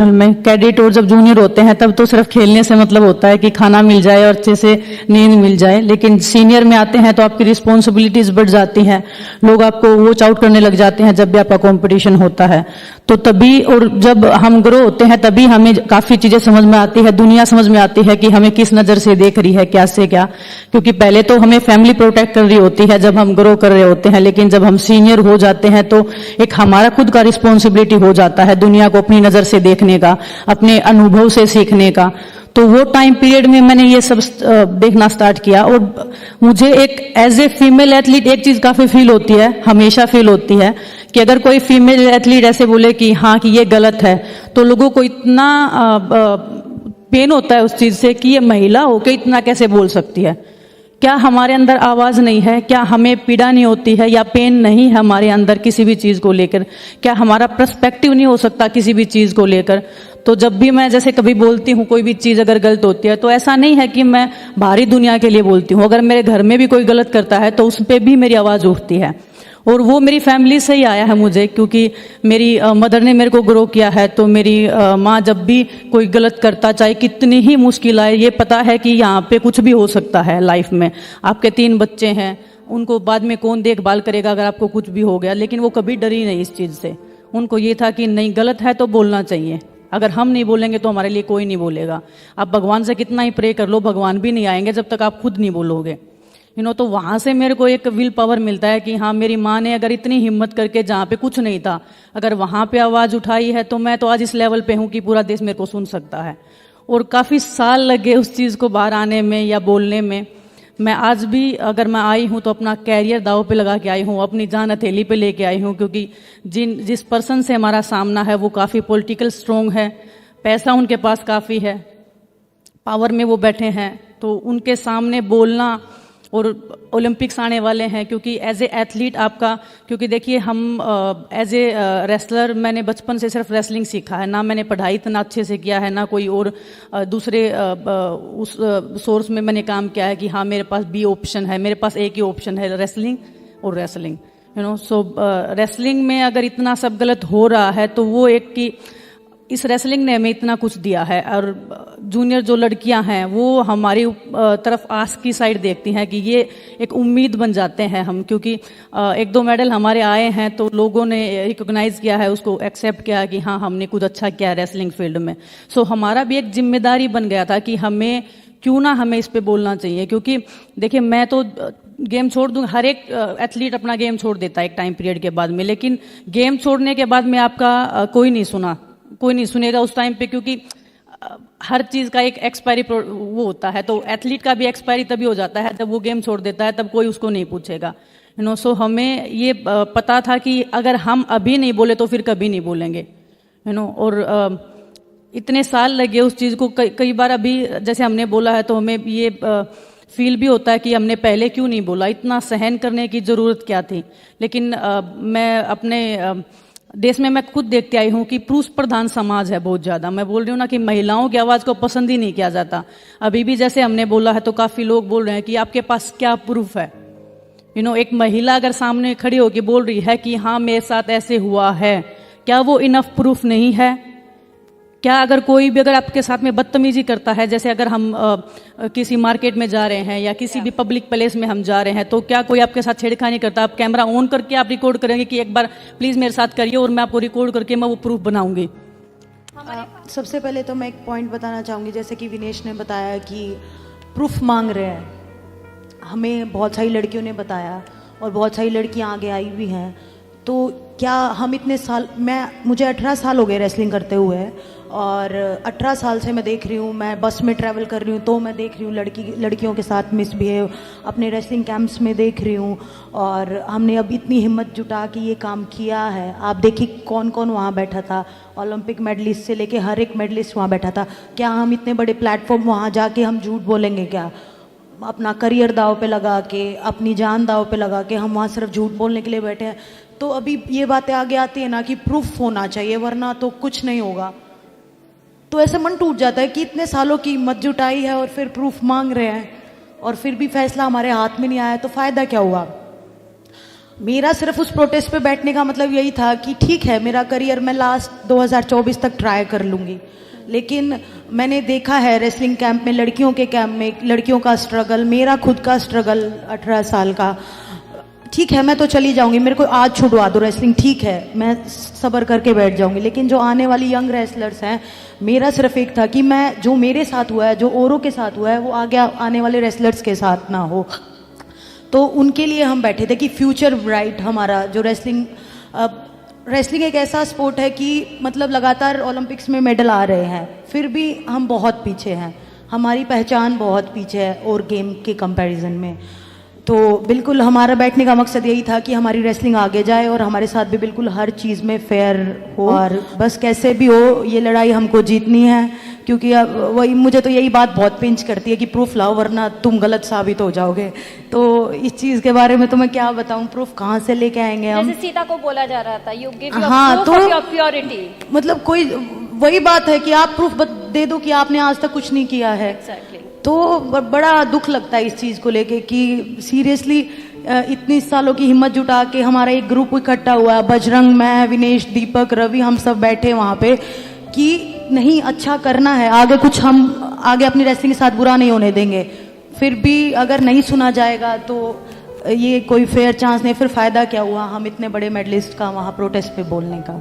में कैडेट और जब जूनियर होते हैं तब तो सिर्फ खेलने से मतलब होता है कि खाना मिल जाए और अच्छे से नींद मिल जाए, लेकिन सीनियर में आते हैं तो आपकी रिस्पॉन्सिबिलिटीज बढ़ जाती हैं, लोग आपको वॉच आउट करने लग जाते हैं जब भी आपका कंपटीशन होता है। तो तभी, और जब हम ग्रो होते हैं तभी हमें काफी चीजें समझ में आती है, दुनिया समझ में आती है कि हमें किस नजर से देख रही है, क्या से क्या। क्योंकि पहले तो हमें फैमिली प्रोटेक्ट कर रही होती है जब हम ग्रो कर रहे होते हैं, लेकिन जब हम सीनियर हो जाते हैं तो एक हमारा खुद का रिस्पॉन्सिबिलिटी हो जाता है दुनिया को अपनी नजर से देखने का, अपने अनुभव से सीखने का। तो वो टाइम पीरियड में मैंने ये सब देखना स्टार्ट किया। और मुझे एक एज ए फीमेल एथलीट एक चीज काफी फील होती है, हमेशा फील होती है कि अगर कोई फीमेल एथलीट ऐसे बोले कि हाँ कि ये गलत है, तो लोगों को इतना पेन होता है उस चीज से कि ये महिला होके इतना कैसे बोल सकती है। क्या हमारे अंदर आवाज नहीं है? क्या हमें पीड़ा नहीं होती है या पेन नहीं है हमारे अंदर किसी भी चीज को लेकर? क्या हमारा पर्सपेक्टिव नहीं हो सकता किसी भी चीज को लेकर? तो जब भी मैं जैसे कभी बोलती हूँ कोई भी चीज अगर गलत होती है, तो ऐसा नहीं है कि मैं बाहरी दुनिया के लिए बोलती हूँ। अगर मेरे घर में भी कोई गलत करता है तो उस पर भी मेरी आवाज उठती है। और वो मेरी फैमिली से ही आया है मुझे, क्योंकि मेरी मदर ने मेरे को ग्रो किया है। तो मेरी माँ जब भी कोई गलत करता, चाहे कितनी ही मुश्किल आए, ये पता है कि यहाँ पे कुछ भी हो सकता है लाइफ में। आपके 3 बच्चे हैं, उनको बाद में कौन देखभाल करेगा अगर आपको कुछ भी हो गया? लेकिन वो कभी डरी नहीं इस चीज से। उनको ये था कि नहीं, गलत है तो बोलना चाहिए, अगर हम नहीं बोलेंगे तो हमारे लिए कोई नहीं बोलेगा। आप भगवान से कितना ही प्रे कर लो, भगवान भी नहीं आएंगे जब तक आप खुद नहीं बोलोगे। तो वहां से मेरे को एक विल पावर मिलता है कि हाँ, मेरी माँ ने अगर इतनी हिम्मत करके जहाँ पे कुछ नहीं था, अगर वहां पे आवाज उठाई है, तो मैं तो आज इस लेवल पे हूँ कि पूरा देश मेरे को सुन सकता है। और काफी साल लगे उस चीज को बाहर आने में या बोलने में। मैं आज भी अगर मैं आई हूँ तो अपना कैरियर दाव पे लगा के आई हूँ, अपनी जान हथेली पे लेके आई हूँ, क्योंकि जिस पर्सन से हमारा सामना है वो काफी पॉलिटिकल स्ट्रोंग है, पैसा उनके पास काफी है, पावर में वो बैठे हैं। तो उनके सामने बोलना, और ओलंपिक्स आने वाले हैं, क्योंकि एज ए एथलीट आपका, क्योंकि देखिए हम एज ए रेसलर, मैंने बचपन से सिर्फ रेसलिंग सीखा है, ना मैंने पढ़ाई इतना अच्छे से किया है, ना कोई और दूसरे उस सोर्स में मैंने काम किया है कि हाँ मेरे पास बी ऑप्शन है। मेरे पास एक ही ऑप्शन है, रेसलिंग और रेसलिंग। सो रेसलिंग में अगर इतना सब गलत हो रहा है तो वो एक कि इस रेसलिंग ने हमें इतना कुछ दिया है। और जूनियर जो लड़कियां हैं वो हमारी तरफ आस की साइड देखती हैं कि ये एक उम्मीद बन जाते हैं हम, क्योंकि 1-2 मेडल हमारे आए हैं तो लोगों ने रिकॉग्नाइज किया है, उसको एक्सेप्ट किया कि हाँ हमने कुछ अच्छा किया है रेसलिंग फील्ड में। सो हमारा भी एक जिम्मेदारी बन गया था कि हमें क्यों ना हमें इस पे बोलना चाहिए। क्योंकि देखिए मैं तो गेम छोड़ दूंगा, हर एक एथलीट अपना गेम छोड़ देता है एक टाइम पीरियड के बाद में, लेकिन गेम छोड़ने के बाद में आपका कोई नहीं सुनेगा उस टाइम पे, क्योंकि हर चीज का एक एक्सपायरी वो होता है। तो एथलीट का भी एक्सपायरी तभी हो जाता है जब वो गेम छोड़ देता है, तब कोई उसको नहीं पूछेगा। सो हमें ये पता था कि अगर हम अभी नहीं बोले तो फिर कभी नहीं बोलेंगे। और इतने साल लगे उस चीज को। कई बार अभी जैसे हमने बोला है तो हमें ये फील भी होता है कि हमने पहले क्यों नहीं बोला, इतना सहन करने की जरूरत क्या थी। लेकिन मैं अपने देश में मैं खुद देखते आई हूँ कि पुरुष प्रधान समाज है बहुत ज्यादा। मैं बोल रही हूँ ना कि महिलाओं की आवाज को पसंद ही नहीं किया जाता। अभी भी जैसे हमने बोला है तो काफी लोग बोल रहे हैं कि आपके पास क्या प्रूफ है। एक महिला अगर सामने खड़ी होकर बोल रही है कि हाँ मेरे साथ ऐसे हुआ है, क्या वो इनफ प्रूफ नहीं है? क्या अगर कोई भी अगर आपके साथ में बदतमीजी करता है, जैसे अगर हम किसी मार्केट में जा रहे हैं या किसी भी पब्लिक प्लेस में हम जा रहे हैं, तो क्या कोई आपके साथ छेड़खानी करता है, आप कैमरा ऑन करके आप रिकॉर्ड करेंगे कि एक बार प्लीज मेरे साथ करिए और मैं आपको रिकॉर्ड करके मैं वो प्रूफ बनाऊंगी? सबसे पहले तो मैं एक पॉइंट बताना चाहूंगी, जैसे कि विनेश ने बताया कि प्रूफ मांग रहे हैं, हमें बहुत सारी लड़कियों ने बताया और बहुत सारी लड़कियां आगे आई भी हैं। तो क्या हम इतने साल, मुझे 18 साल हो गए रेसलिंग करते हुए, और 18 साल से मैं देख रही हूँ, मैं बस में ट्रैवल कर रही हूँ तो मैं देख रही हूँ लड़कियों के साथ मिसबिहेव, अपने रेसलिंग कैंप्स में देख रही हूँ। और हमने अब इतनी हिम्मत जुटा के ये काम किया है। आप देखिए कौन कौन वहाँ बैठा था, ओलंपिक मेडलिस्ट से लेके हर एक मेडलिस्ट वहाँ बैठा था। क्या हम इतने बड़े प्लेटफॉर्म वहाँ जाके हम झूठ बोलेंगे क्या? अपना करियर दाव पे लगा के, अपनी जान दाव पे लगा के हम वहाँ सिर्फ झूठ बोलने के लिए बैठे हैं? तो अभी ये बातें आगे आती है ना कि प्रूफ होना चाहिए, वरना तो कुछ नहीं होगा। तो ऐसे मन टूट जाता है कि इतने सालों की हिम्मत जुटाई है और फिर प्रूफ मांग रहे हैं और फिर भी फैसला हमारे हाथ में नहीं आया, तो फायदा क्या हुआ? मेरा सिर्फ उस प्रोटेस्ट पे बैठने का मतलब यही था कि ठीक है, मेरा करियर मैं लास्ट 2024 तक ट्राई कर लूंगी, लेकिन मैंने देखा है रेसलिंग कैंप में, लड़कियों के कैंप में लड़कियों का स्ट्रगल, मेरा खुद का स्ट्रगल 18 साल का। ठीक है, मैं तो चली जाऊंगी, मेरे को आज छुड़वा दो रेसलिंग, ठीक है, मैं सब्र करके बैठ जाऊंगी, लेकिन जो आने वाली यंग रेसलर्स हैं, मेरा सिर्फ एक था कि मैं, जो मेरे साथ हुआ है, जो औरों के साथ हुआ है, वो आगे आने वाले रेसलर्स के साथ ना हो। तो उनके लिए हम बैठे थे कि फ्यूचर ब्राइट हमारा जो रेसलिंग एक ऐसा स्पोर्ट है कि मतलब लगातार ओलंपिक्स में मेडल आ रहे हैं, फिर भी हम बहुत पीछे हैं, हमारी पहचान बहुत पीछे है और गेम के कंपैरिजन में। तो बिल्कुल हमारा बैठने का मकसद यही था कि हमारी रेसलिंग आगे जाए और हमारे साथ भी बिल्कुल हर चीज़ में फेयर हो, और बस कैसे भी हो ये लड़ाई हमको जीतनी है, क्योंकि अब वही, मुझे तो यही बात बहुत पिंच करती है कि प्रूफ लाओ वरना तुम गलत साबित हो जाओगे। तो इस चीज़ के बारे में तो मैं क्या बताऊं, प्रूफ कहाँ से लेके आएंगे हम। जैसे सीता को बोला जा रहा था, यू गिव हाँ, प्रूफ ऑफ योर प्योरिटी। मतलब कोई वही बात है कि आप प्रूफ दे दो कि आपने आज तक कुछ नहीं किया है। Exactly. तो बड़ा दुख लगता है इस चीज को लेके कि सीरियसली इतनी सालों की हिम्मत जुटा के हमारा एक ग्रुप इकट्ठा हुआ है, बजरंग, मैं, विनेश, दीपक, रवि, हम सब बैठे वहां पे कि नहीं, अच्छा करना है आगे, कुछ हम आगे अपनी रेसलिंग के साथ बुरा नहीं होने देंगे। फिर भी अगर नहीं सुना जाएगा तो ये कोई फेयर चांस नहीं, फिर फायदा क्या हुआ हम इतने बड़े मेडलिस्ट का वहां प्रोटेस्ट पे बोलने का।